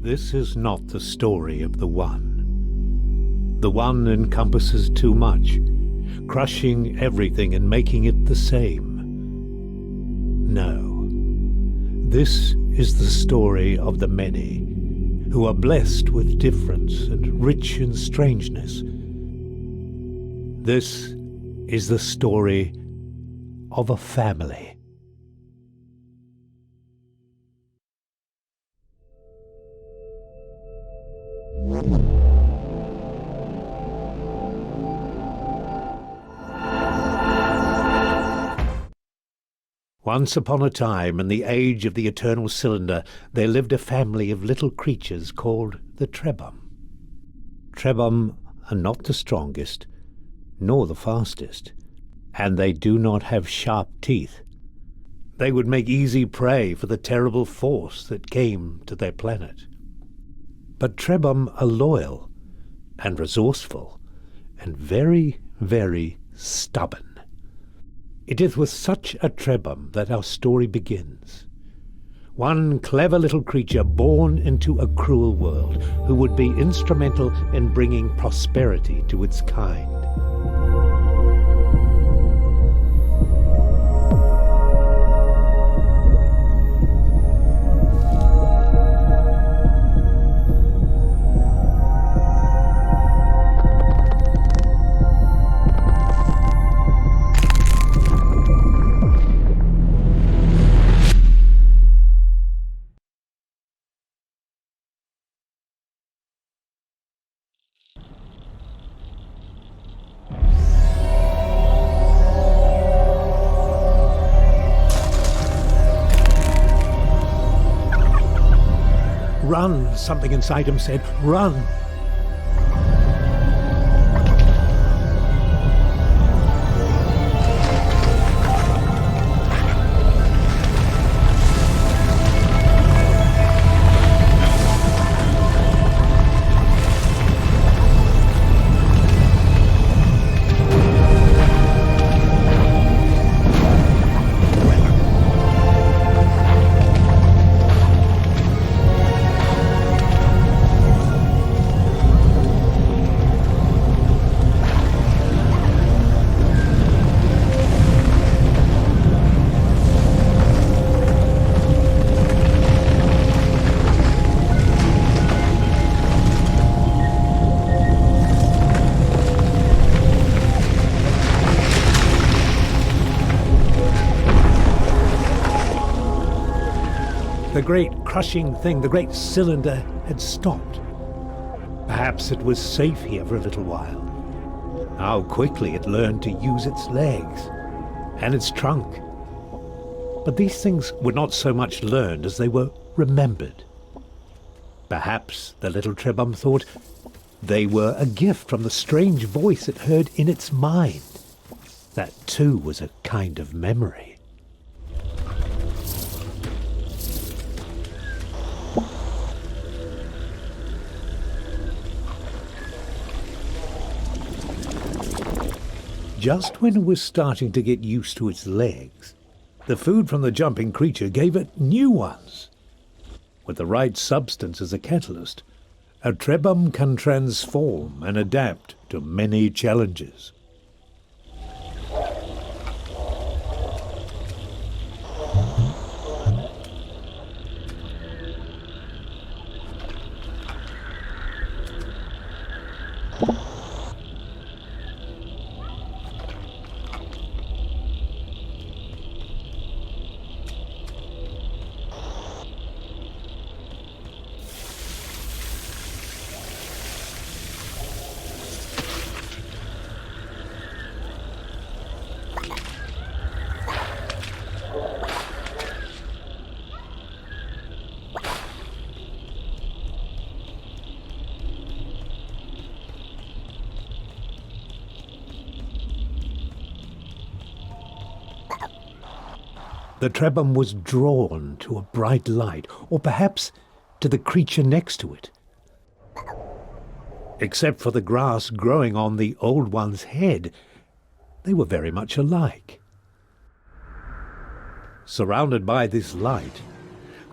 This is not the story of the One. The One encompasses too much, crushing everything and making it the same. No, this is the story of the many, who are blessed with difference and rich in strangeness. This is the story of a family. Once upon a time, in the age of the eternal cylinder, there lived a family of little creatures called the Trebum. Trebum are not the strongest, nor the fastest, and they do not have sharp teeth. They would make easy prey for the terrible force that came to their planet. But Trebum are loyal and resourceful and very, very stubborn. It is with such a Trebum that our story begins. One clever little creature born into a cruel world who would be instrumental in bringing prosperity to its kind. Run, something inside him said, run. The great crushing thing, the great cylinder, had stopped. Perhaps it was safe here for a little while. How quickly it learned to use its legs and its trunk. But these things were not so much learned as they were remembered. Perhaps the little Trebum thought they were a gift from the strange voice it heard in its mind. That too was a kind of memory. Just when it was starting to get used to its legs, the food from the jumping creature gave it new ones. With the right substance as a catalyst, a Trebum can transform and adapt to many challenges. The Trebum was drawn to a bright light, or perhaps to the creature next to it. Except for the grass growing on the old one's head, they were very much alike. Surrounded by this light,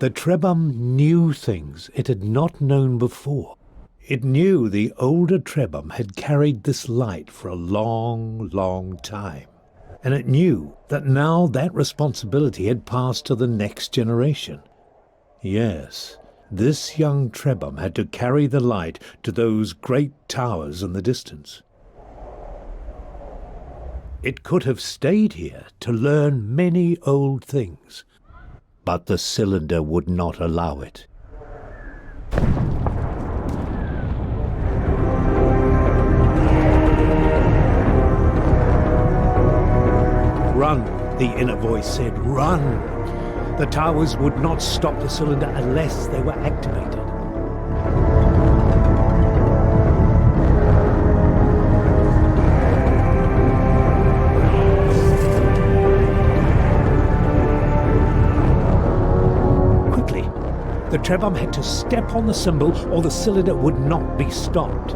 The Trebhum knew things it had not known before. It knew the older Trebhum had carried this light for a long, long time. And it knew that now that responsibility had passed to the next generation. Yes, this young Trebhum had to carry the light to those great towers in the distance. It could have stayed here to learn many old things, but the cylinder would not allow it. Run, the inner voice said, run! The towers would not stop the cylinder unless they were activated. Quickly, the Trebhum had to step on the symbol or the cylinder would not be stopped.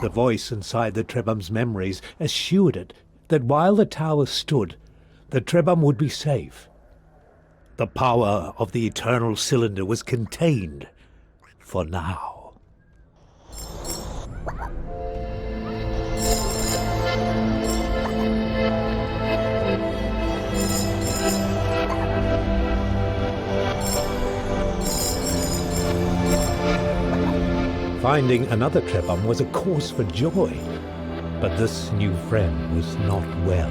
The voice inside the Trebhum's memories assured it that while the tower stood, the Trebhum would be safe. The power of the eternal cylinder was contained for now. Finding another Trebhum was a cause for joy, but this new friend was not well.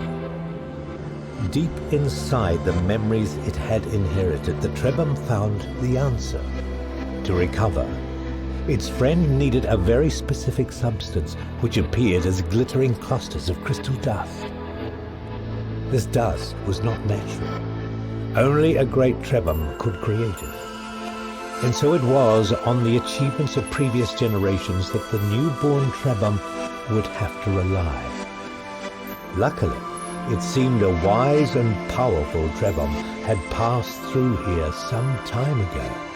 Deep inside the memories it had inherited, the Trebhum found the answer. To recover, its friend needed a very specific substance which appeared as glittering clusters of crystal dust. This dust was not natural. Only a great Trebhum could create it. And so it was on the achievements of previous generations that the newborn Trebhum would have to rely. Luckily, it seemed a wise and powerful Trebhum had passed through here some time ago.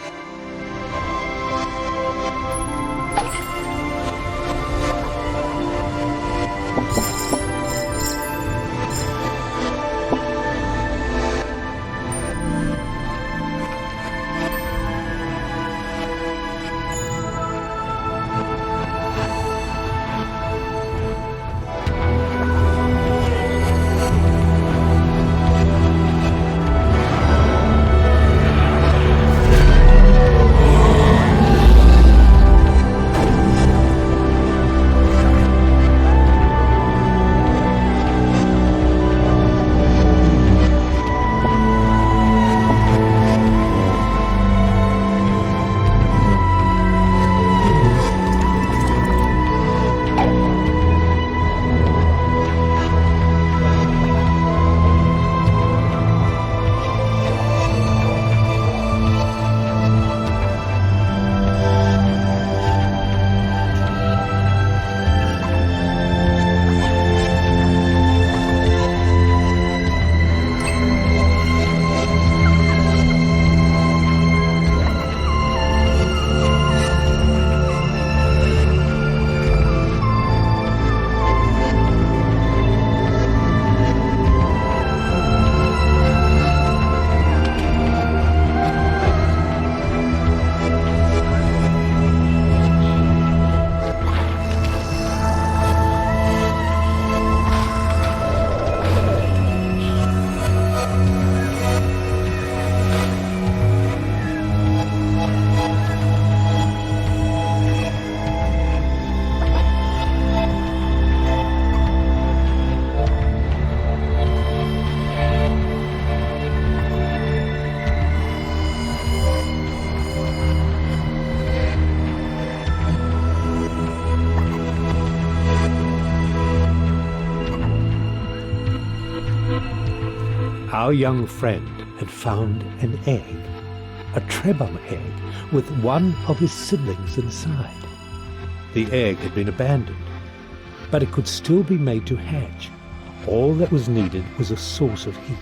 Our young friend had found an egg, a Trebhum egg, with one of his siblings inside. The egg had been abandoned, but it could still be made to hatch. All that was needed was a source of heat.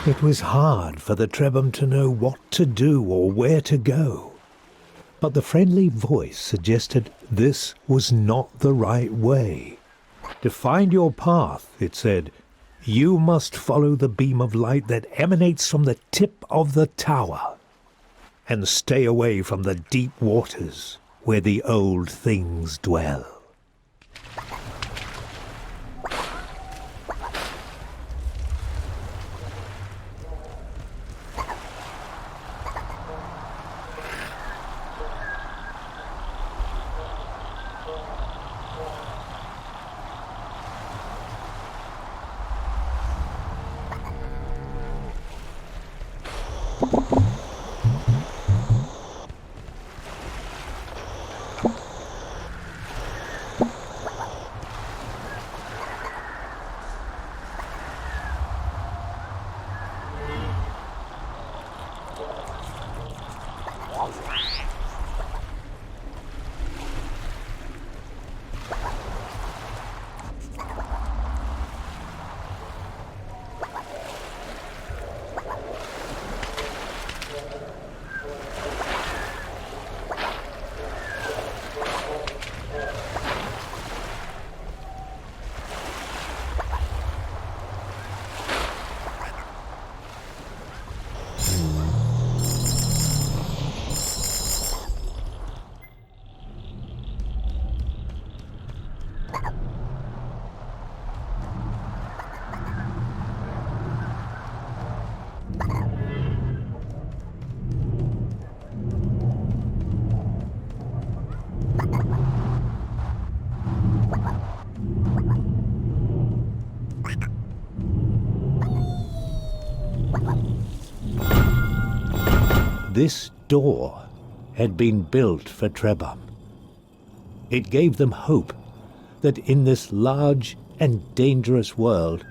It was hard for the Trebhum to know what to do or where to go. But the friendly voice suggested this was not the right way. To find your path, it said, you must follow the beam of light that emanates from the tip of the tower, and stay away from the deep waters where the old things dwell. This door had been built for Trebhum. It gave them hope that in this large and dangerous world,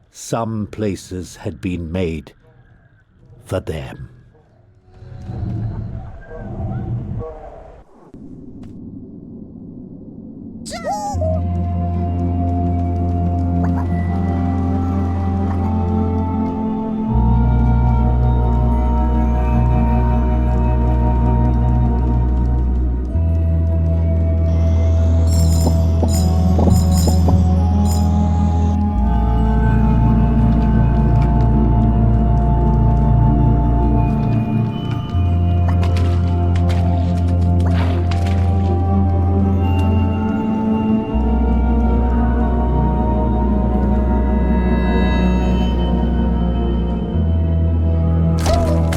some places had been made for them.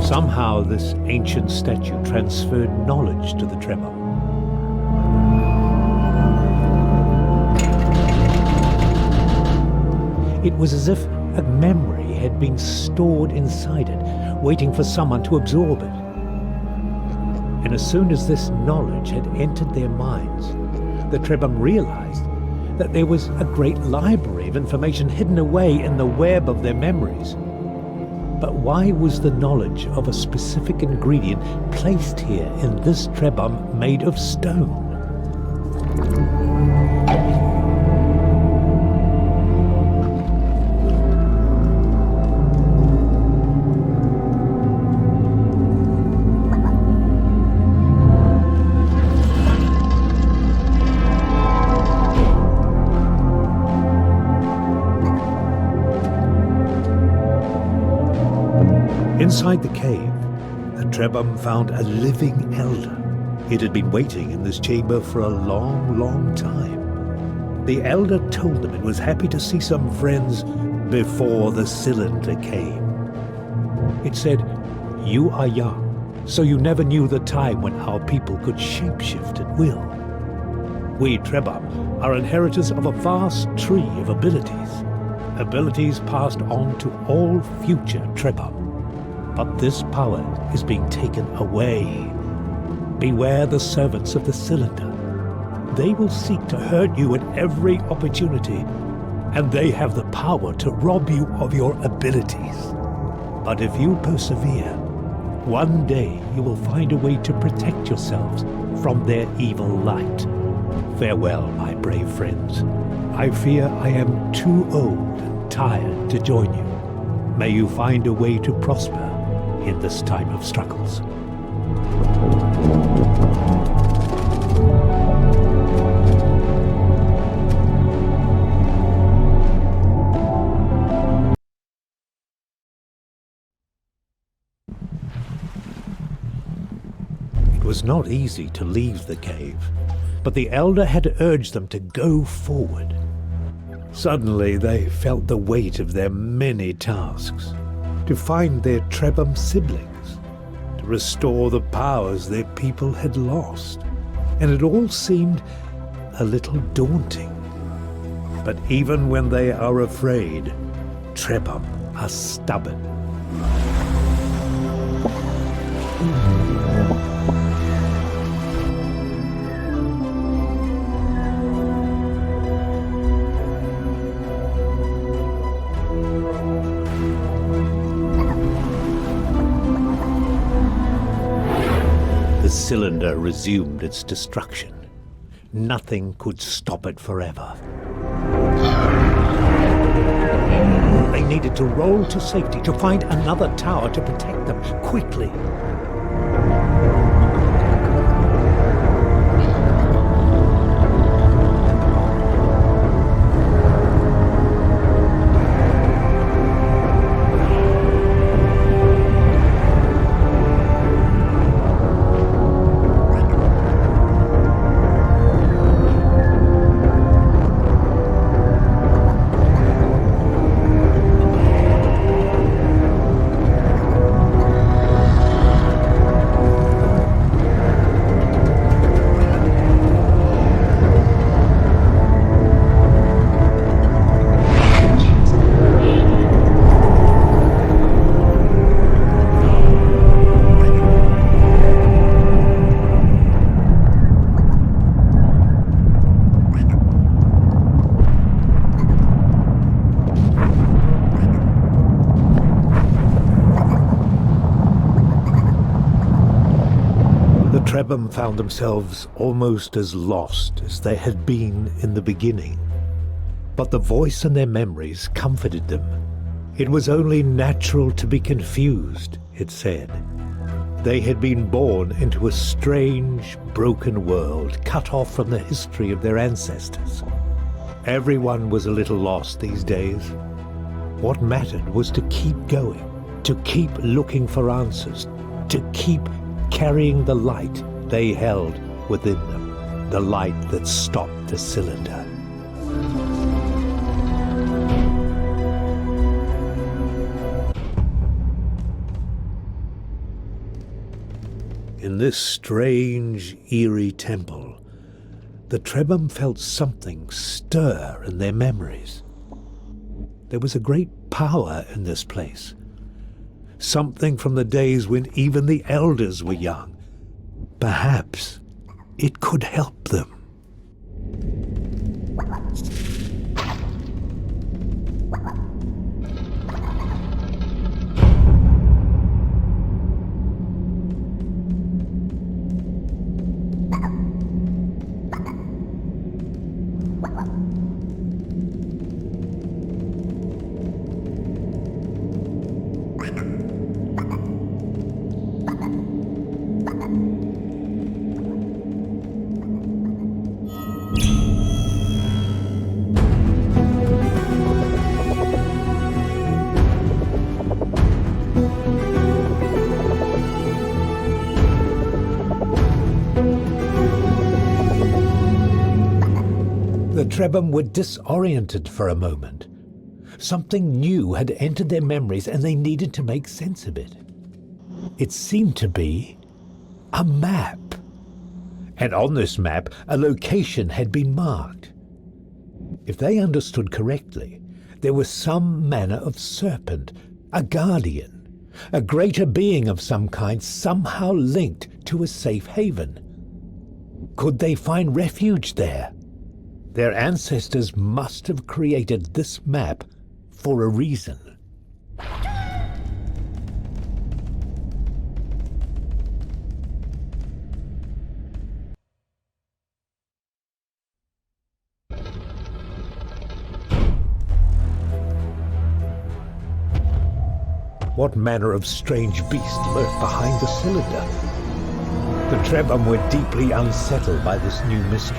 Somehow this ancient statue transferred knowledge to the Trebhum. It was as if a memory had been stored inside it, waiting for someone to absorb it. And as soon as this knowledge had entered their minds, the Trebhum realized that there was a great library of information hidden away in the web of their memories. But why was the knowledge of a specific ingredient placed here in this Trebhum made of stone? Inside the cave, the Trebhum found a living elder. It had been waiting in this chamber for a long, long time. The elder told them it was happy to see some friends before the cylinder came. It said, "You are young, so you never knew the time when our people could shapeshift at will. We Trebhum are inheritors of a vast tree of abilities passed on to all future Trebhum. But this power is being taken away. Beware the servants of the cylinder. They will seek to hurt you at every opportunity, and they have the power to rob you of your abilities. But if you persevere, one day you will find a way to protect yourselves from their evil light. Farewell, my brave friends. I fear I am too old and tired to join you. May you find a way to prosper in this time of struggles." It was not easy to leave the cave, but the elder had urged them to go forward. Suddenly they felt the weight of their many tasks: to find their Trebhum siblings, to restore the powers their people had lost, and it all seemed a little daunting. But even when they are afraid, Trebhum are stubborn. The cylinder resumed its destruction. Nothing could stop it forever. They needed to roll to safety, to find another tower to protect them quickly. Trebhum found themselves almost as lost as they had been in the beginning. But the voice in their memories comforted them. It was only natural to be confused, it said. They had been born into a strange, broken world, cut off from the history of their ancestors. Everyone was a little lost these days. What mattered was to keep going, to keep looking for answers, to keep carrying the light they held within them, the light that stopped the cylinder. In this strange, eerie temple, the Trebhum felt something stir in their memories. There was a great power in this place. Something from the days when even the elders were young. Perhaps it could help them. Trebham were disoriented for a moment. Something new had entered their memories and they needed to make sense of it. It seemed to be a map. And on this map, a location had been marked. If they understood correctly, there was some manner of serpent, a guardian, a greater being of some kind, somehow linked to a safe haven. Could they find refuge there? Their ancestors must have created this map for a reason. What manner of strange beast lurked behind the cylinder? The Trebham were deeply unsettled by this new mystery.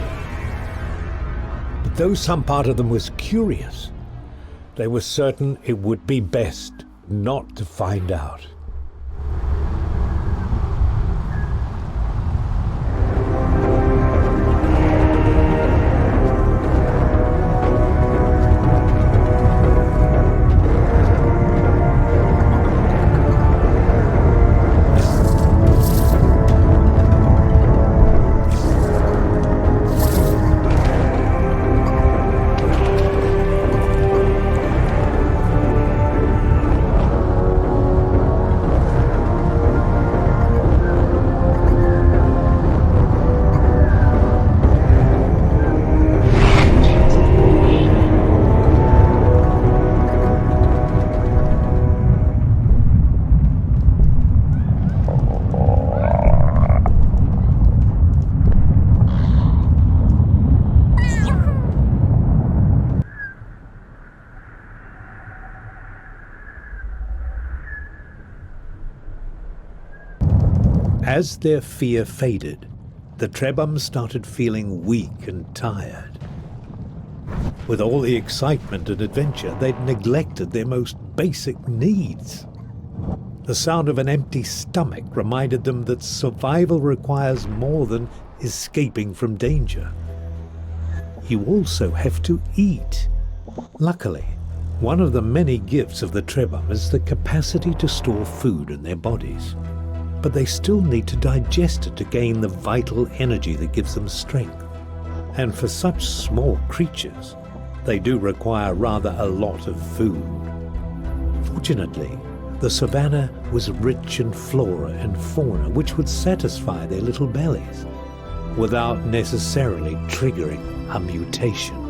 But though some part of them was curious, they were certain it would be best not to find out. As their fear faded, the Trebham started feeling weak and tired. With all the excitement and adventure, they'd neglected their most basic needs. The sound of an empty stomach reminded them that survival requires more than escaping from danger. You also have to eat. Luckily, one of the many gifts of the Trebham is the capacity to store food in their bodies. But they still need to digest it to gain the vital energy that gives them strength. And for such small creatures, they do require rather a lot of food. Fortunately, the savannah was rich in flora and fauna which would satisfy their little bellies without necessarily triggering a mutation.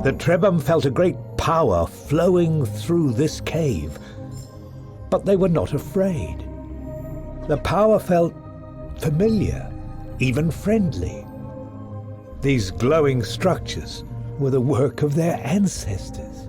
The Trebhum felt a great power flowing through this cave, but they were not afraid. The power felt familiar, even friendly. These glowing structures were the work of their ancestors.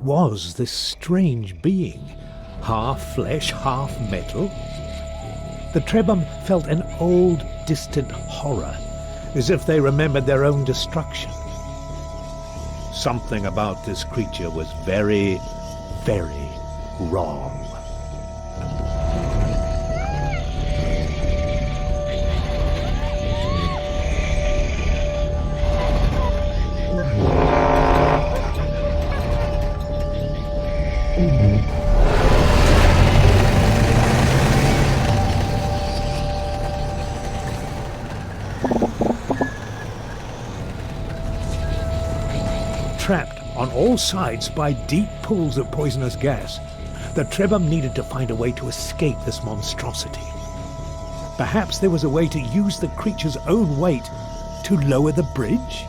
was this strange being? Half flesh, half metal? The Trebhum felt an old, distant horror, as if they remembered their own destruction. Something about this creature was very, very wrong. Trapped on all sides by deep pools of poisonous gas, the Trebhum needed to find a way to escape this monstrosity. Perhaps there was a way to use the creature's own weight to lower the bridge?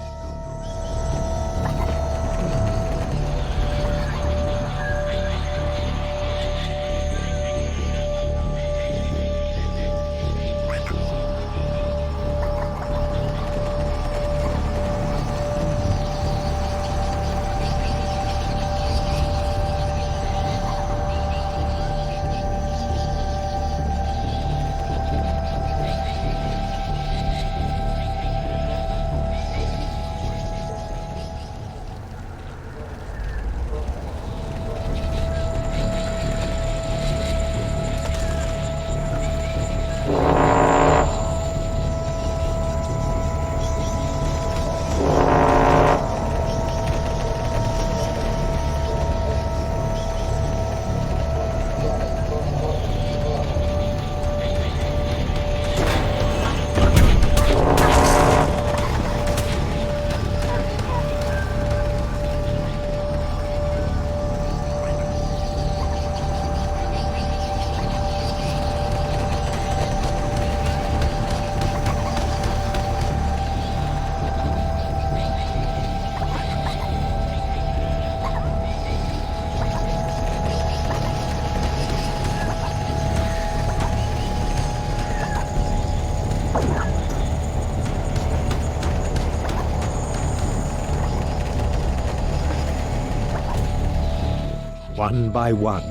One by one,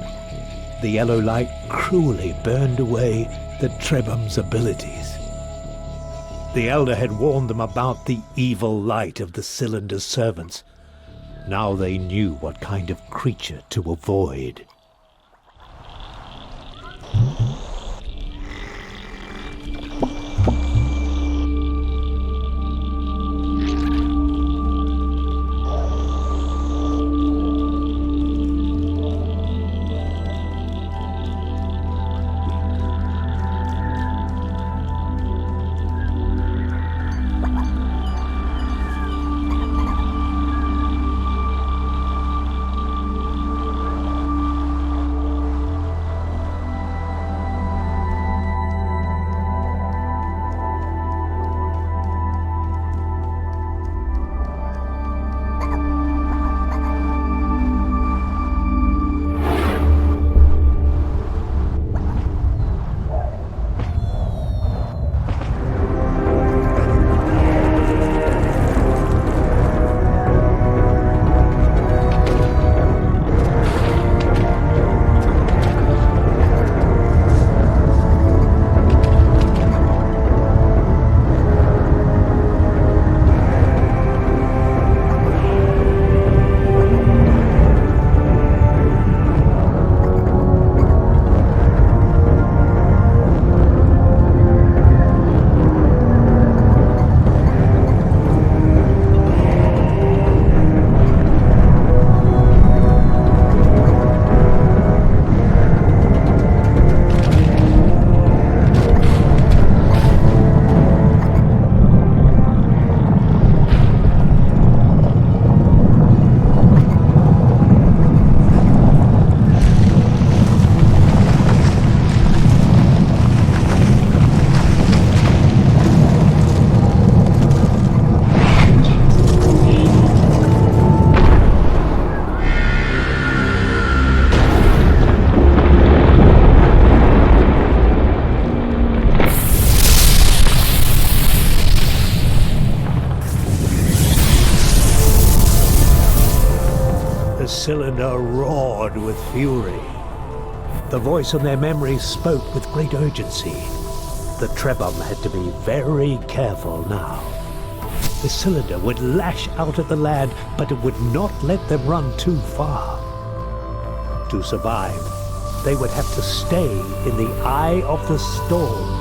the yellow light cruelly burned away the Trebham's abilities. The Elder had warned them about the evil light of the cylinder's servants. Now they knew what kind of creature to avoid. The cylinder roared with fury. The voice in their memory spoke with great urgency. The Trebham had to be very careful now. The cylinder would lash out at the lad, but it would not let them run too far. To survive, they would have to stay in the eye of the storm.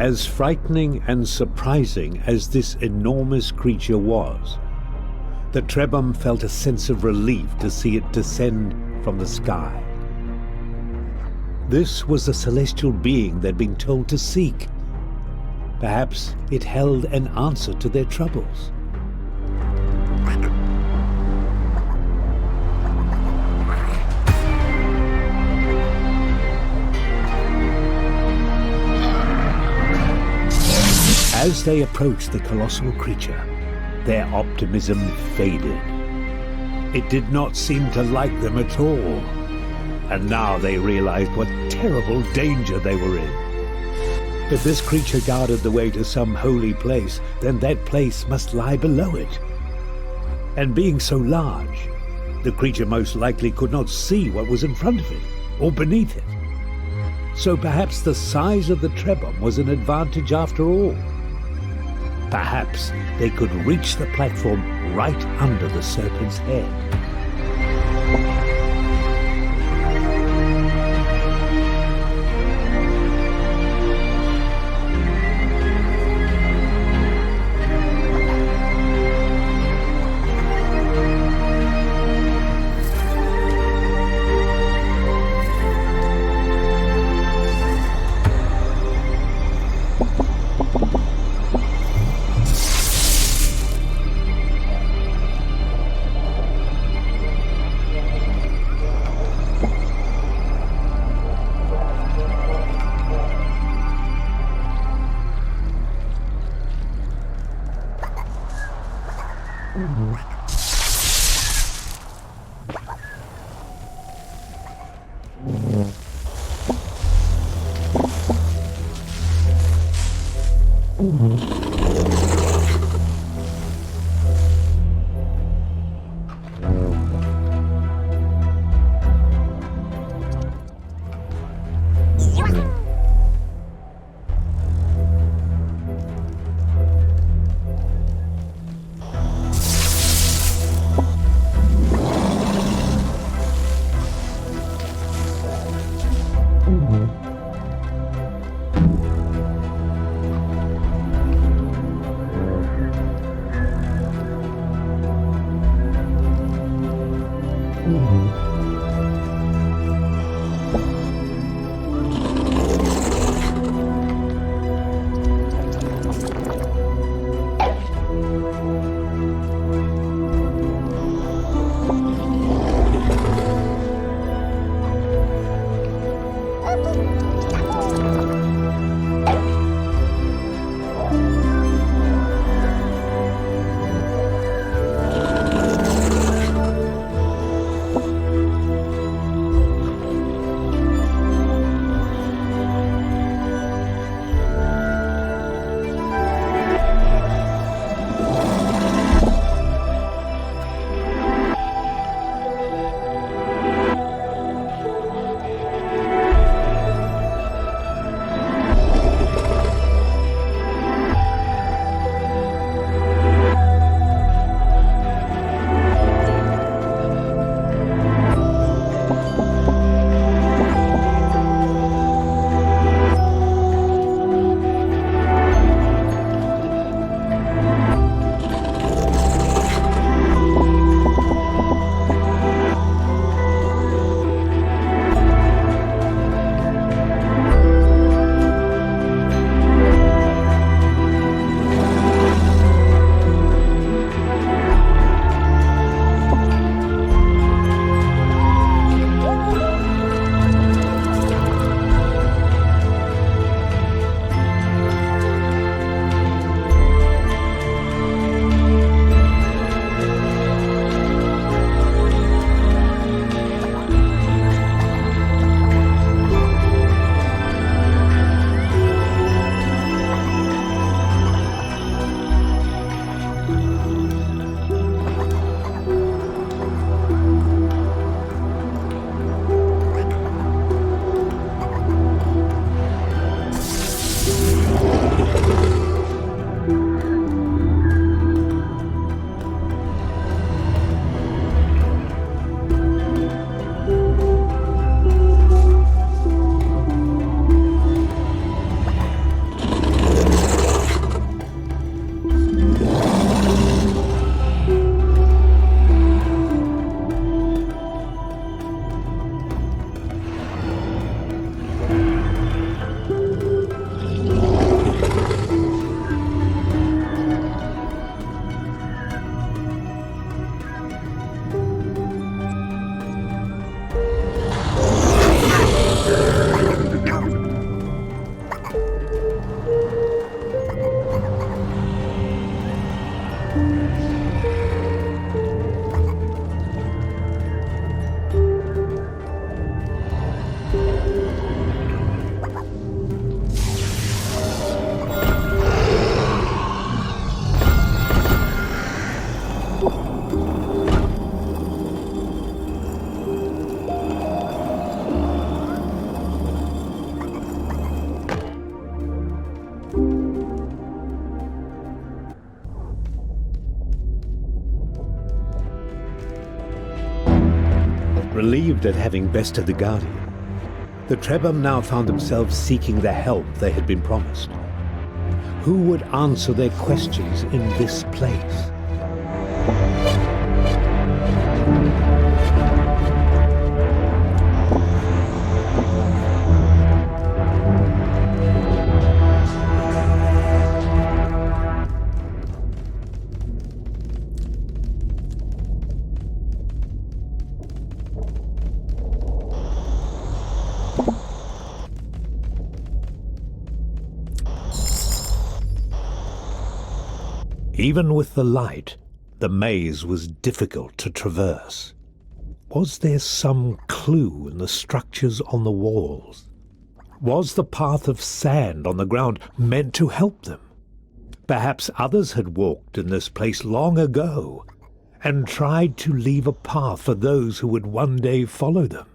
As frightening and surprising as this enormous creature was, the Trebhum felt a sense of relief to see it descend from the sky. This was the celestial being they'd been told to seek. Perhaps it held an answer to their troubles. As they approached the colossal creature, their optimism faded. It did not seem to like them at all. And now they realized what terrible danger they were in. If this creature guarded the way to some holy place, then that place must lie below it. And being so large, the creature most likely could not see what was in front of it, or beneath it. So perhaps the size of the Trebhum was an advantage after all. Perhaps they could reach the platform right under the serpent's head. Relieved at having bested the Guardian, the Trebhum now found themselves seeking the help they had been promised. Who would answer their questions in this place? Even with the light, the maze was difficult to traverse. Was there some clue in the structures on the walls? Was the path of sand on the ground meant to help them? Perhaps others had walked in this place long ago and tried to leave a path for those who would one day follow them.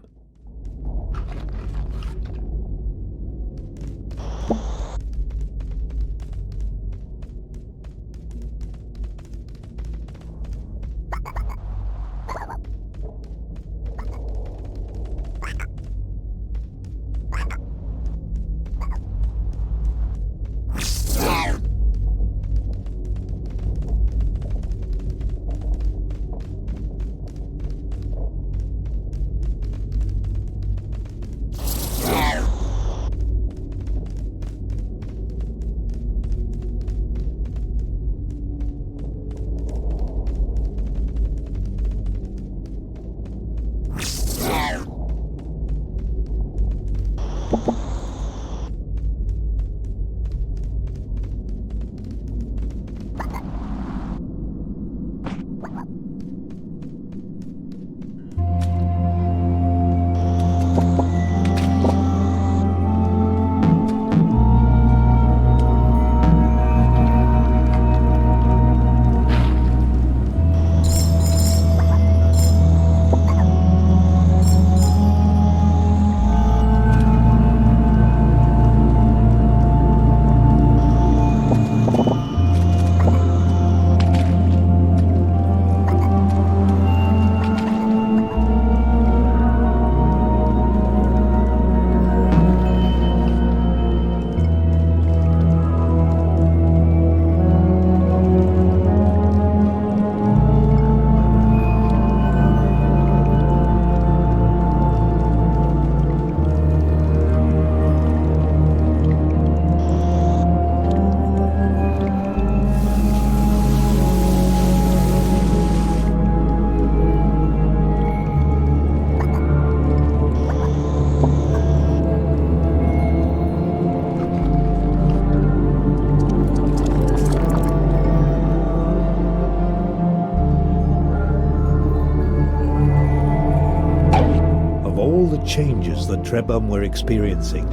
Changes the Trebhum were experiencing,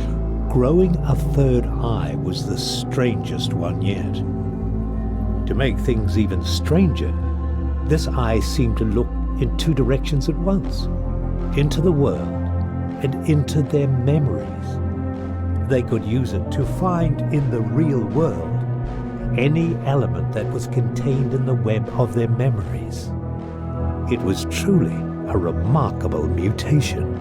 growing a third eye was the strangest one yet. To make things even stranger, this eye seemed to look in two directions at once, into the world and into their memories. They could use it to find in the real world any element that was contained in the web of their memories. It was truly a remarkable mutation.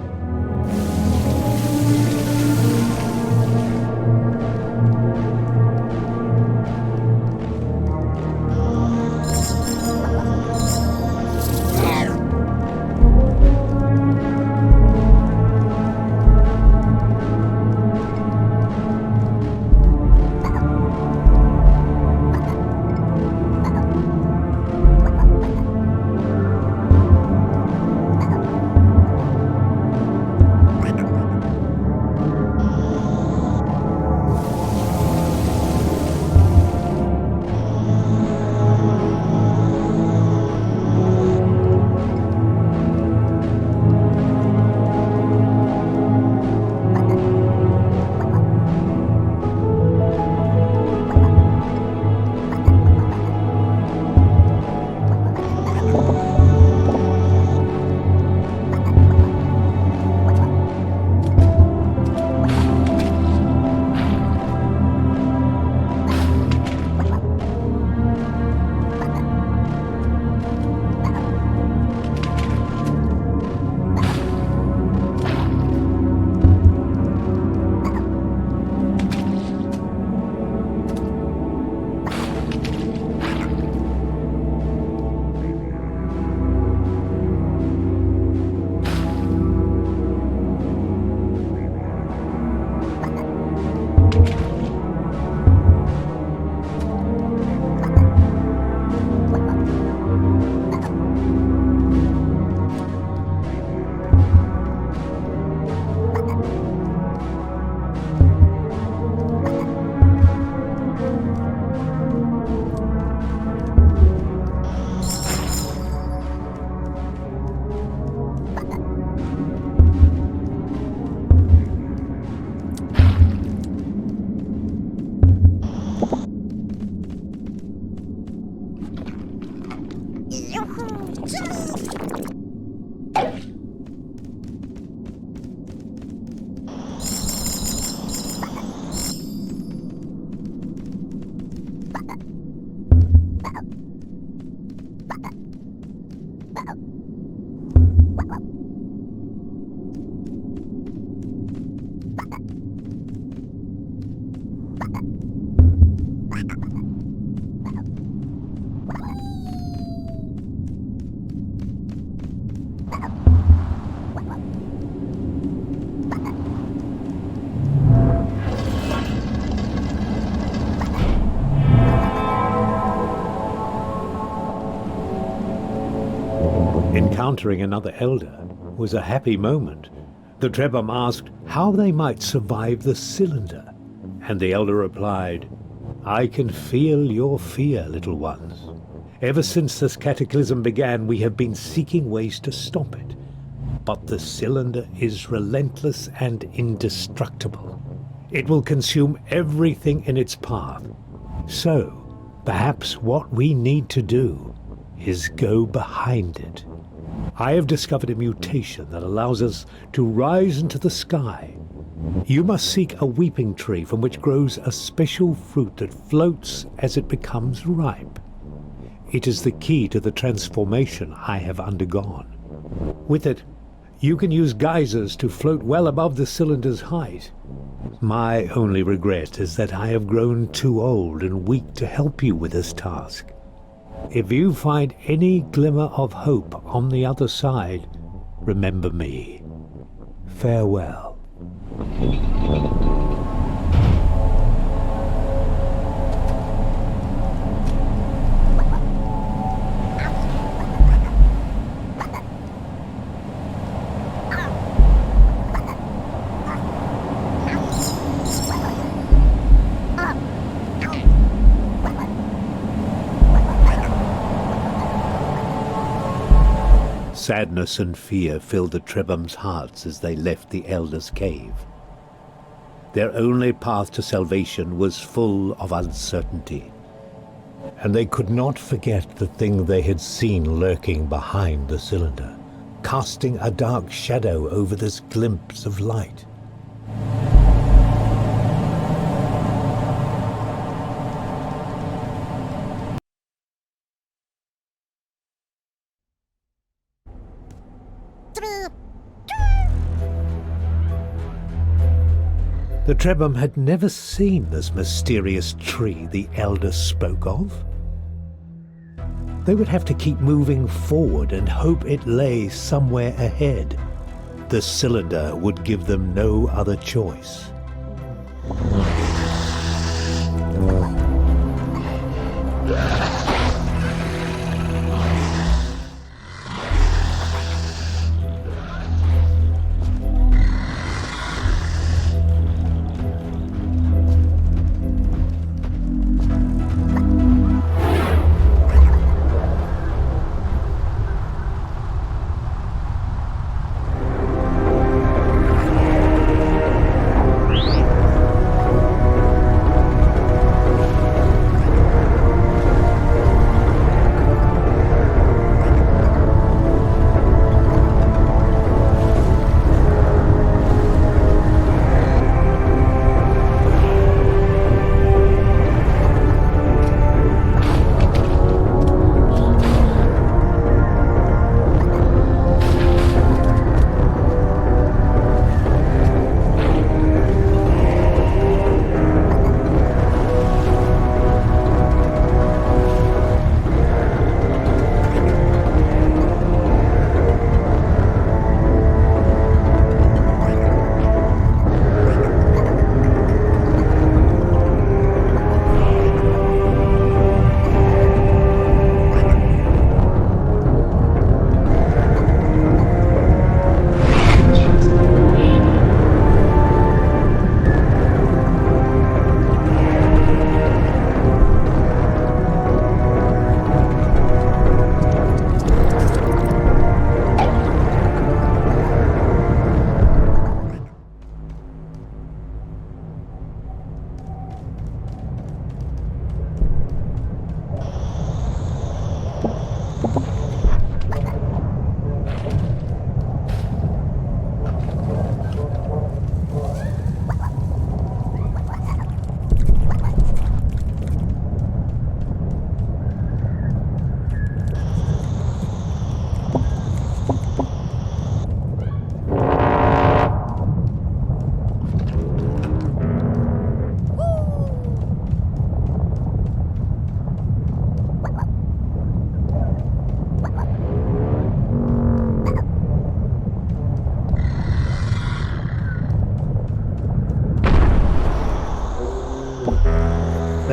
Encountering another elder was a happy moment. The Trebhum asked how they might survive the cylinder, and the elder replied, "I can feel your fear, little ones. Ever since this cataclysm began, we have been seeking ways to stop it. But the cylinder is relentless and indestructible. It will consume everything in its path. So, perhaps what we need to do is go behind it. I have discovered a mutation that allows us to rise into the sky. You must seek a weeping tree from which grows a special fruit that floats as it becomes ripe. It is the key to the transformation I have undergone. With it, you can use geysers to float well above the cylinder's height. My only regret is that I have grown too old and weak to help you with this task. If you find any glimmer of hope on the other side, remember me. Farewell." Sadness and fear filled the Trebhum's hearts as they left the Elder's cave. Their only path to salvation was full of uncertainty, and they could not forget the thing they had seen lurking behind the cylinder, casting a dark shadow over this glimpse of light. The Trebhum had never seen this mysterious tree the Elder spoke of. They would have to keep moving forward and hope it lay somewhere ahead. The cylinder would give them no other choice.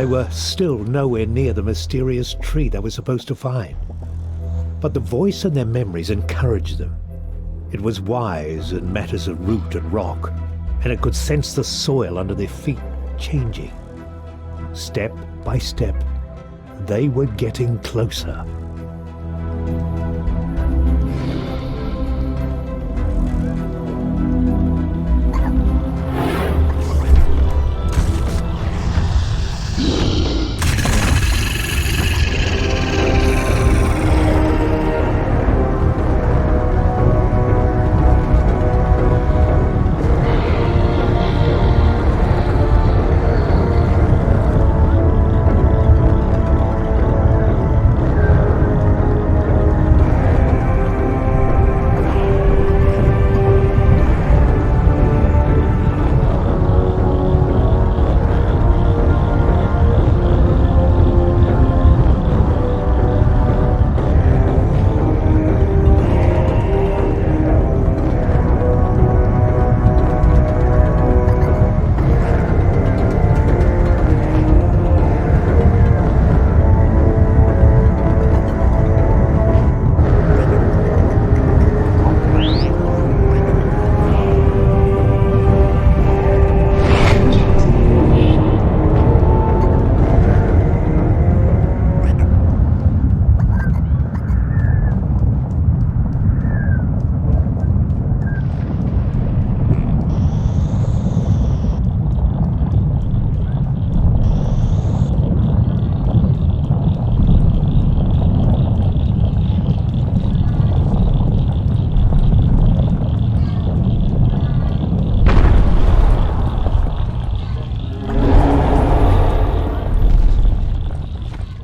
They were still nowhere near the mysterious tree they were supposed to find. But the voice in their memories encouraged them. It was wise in matters of root and rock, and it could sense the soil under their feet changing. Step by step, they were getting closer.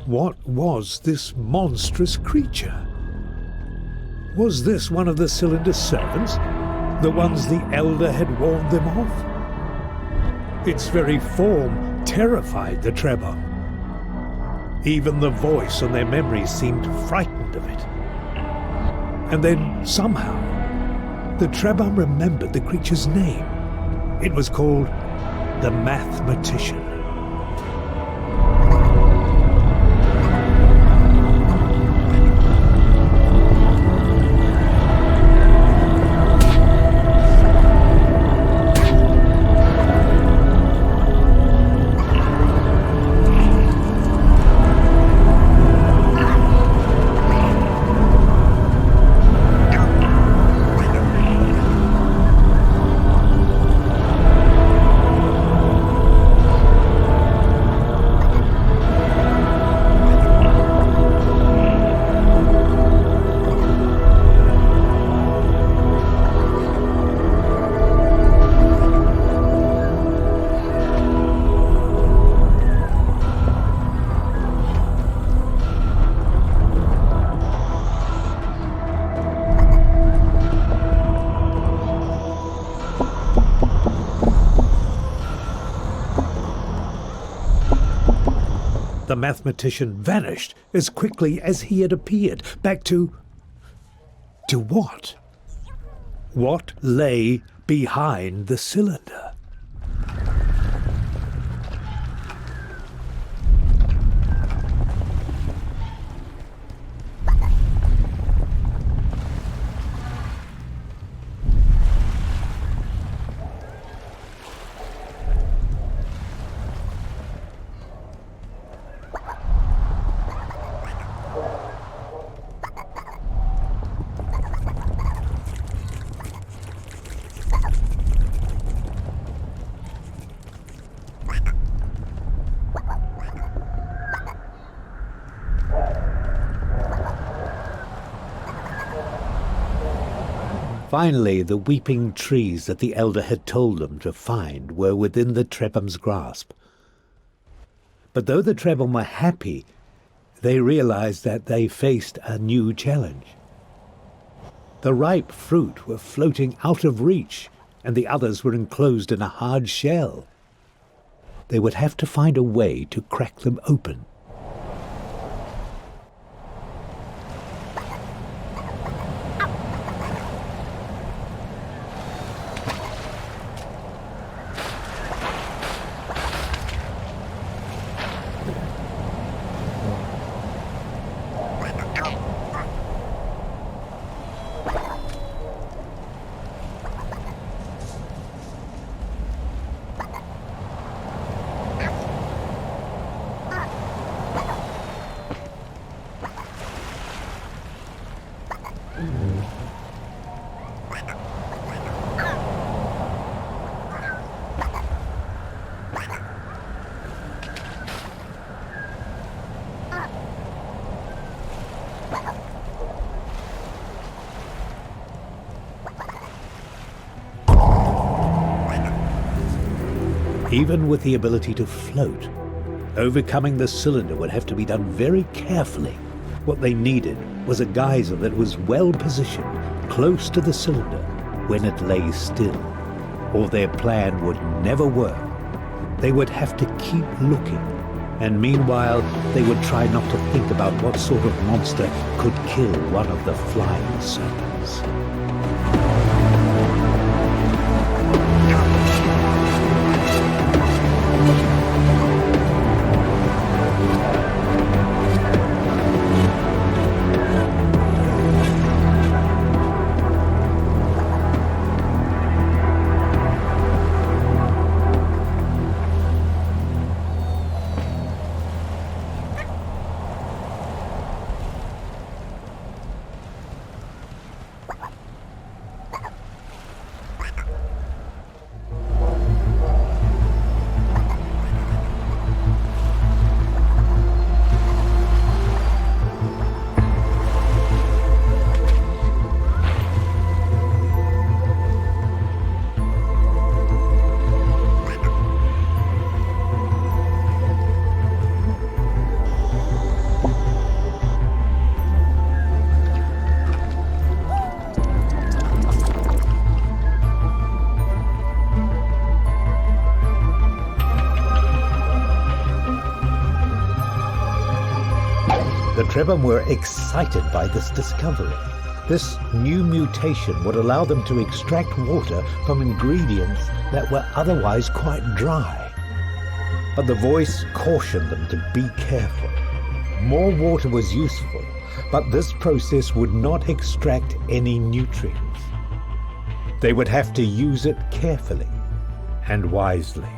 What was this monstrous creature? Was this one of the cylinder's servants? The ones the elder had warned them of? Its very form terrified the Trebhum. Even the voice and their memories seemed frightened of it. And then, somehow, the Trebhum remembered the creature's name. It was called the Mathematician. The mathematician vanished as quickly as he had appeared, back to what? What lay behind the cylinder? Finally, the weeping trees that the elder had told them to find were within the Trebhum's grasp. But though the Trebhum were happy, they realized that they faced a new challenge. The ripe fruit were floating out of reach, and the others were enclosed in a hard shell. They would have to find a way to crack them open. Even with the ability to float, overcoming the cylinder would have to be done very carefully. What they needed was a geyser that was well positioned, close to the cylinder, when it lay still, or their plan would never work. They would have to keep looking, and meanwhile they would try not to think about what sort of monster could kill one of the flying serpents. The Trebhum were excited by this discovery. This new mutation would allow them to extract water from ingredients that were otherwise quite dry. But the voice cautioned them to be careful. More water was useful, but this process would not extract any nutrients. They would have to use it carefully and wisely.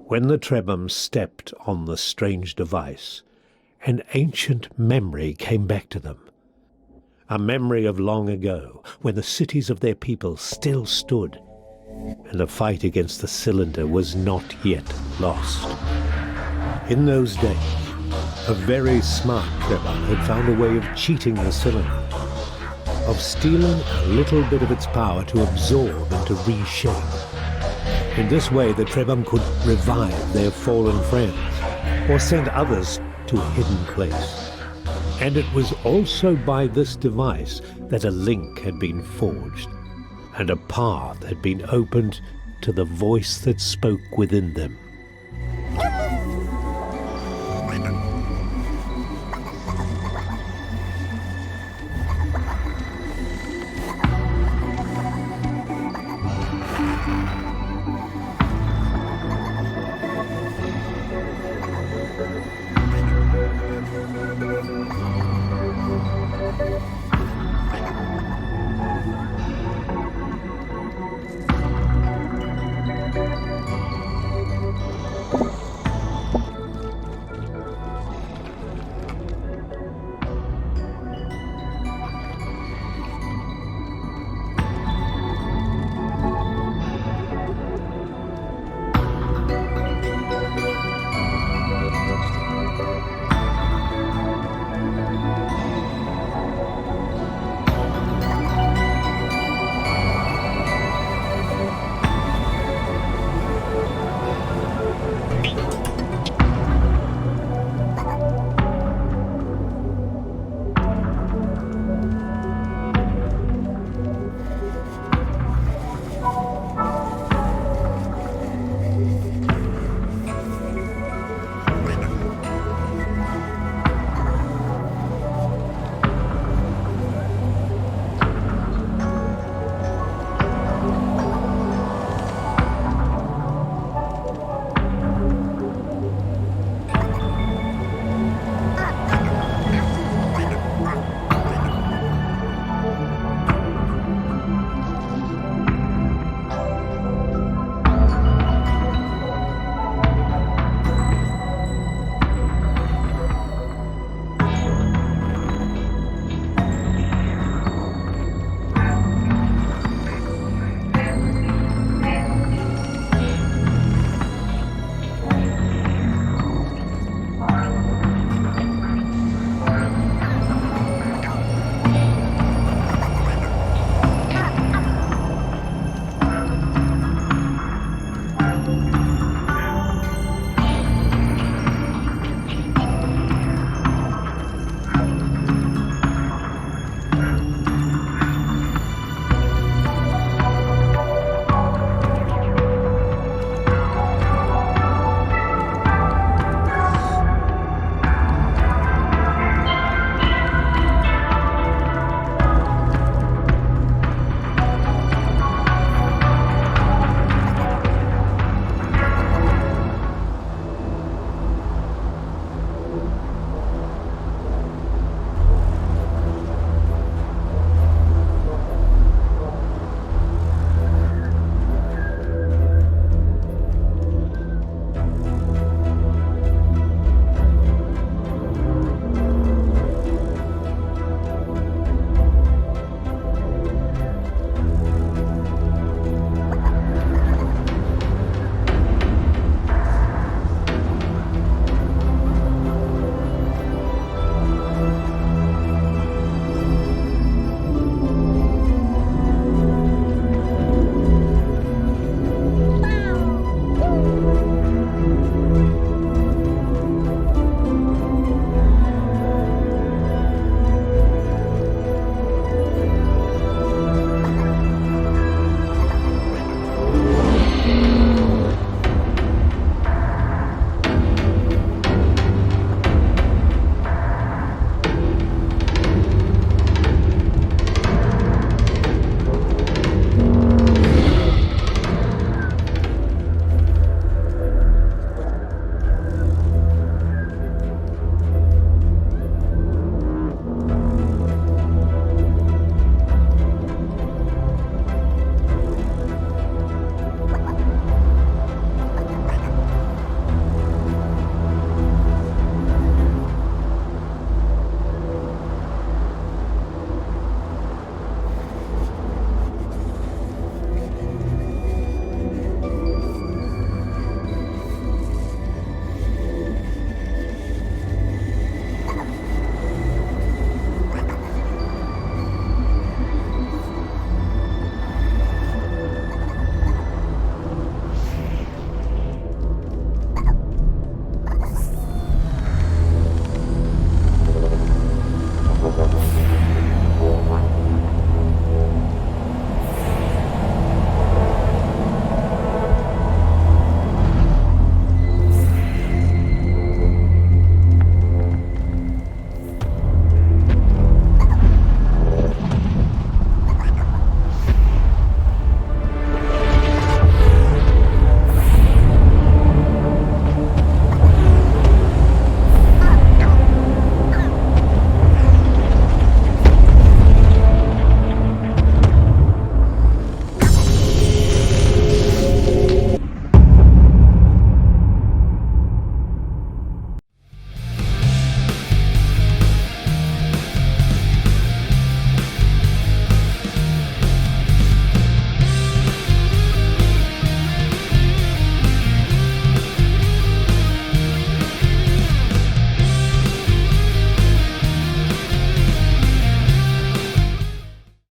When the Trebhum stepped on the strange device, an ancient memory came back to them. A memory of long ago, when the cities of their people still stood, and the fight against the cylinder was not yet lost. In those days, a very smart Trebhum had found a way of cheating the cylinder, of stealing a little bit of its power to absorb and to reshape. In this way, the Trebhum could revive their fallen friends, or send others to a hidden place. And it was also by this device that a link had been forged, and a path had been opened to the voice that spoke within them.